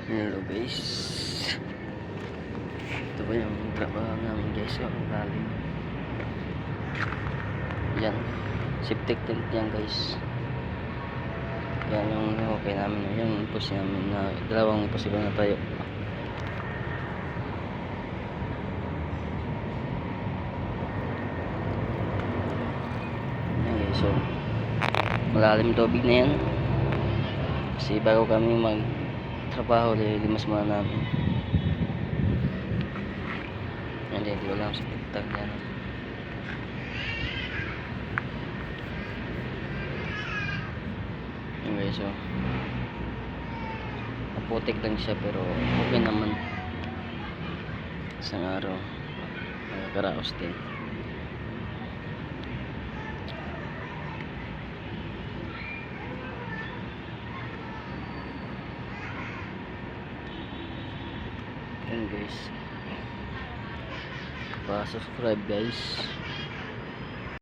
Hello guys, ito ba yung trabaho namin guys? Ang lalim yan, septic tank yan guys. Yan yung okay namin, yung post namin na dalawang posible na tayo. Yan guys, so malalim tubig na yan kasi bago kami magtrabaho, limas muna namin. Hindi ko lang sa tiktak yan. Okay, so maputik lang siya pero okay naman. Isang araw nakakaraos din. Yan guys, pa-subscribe guys.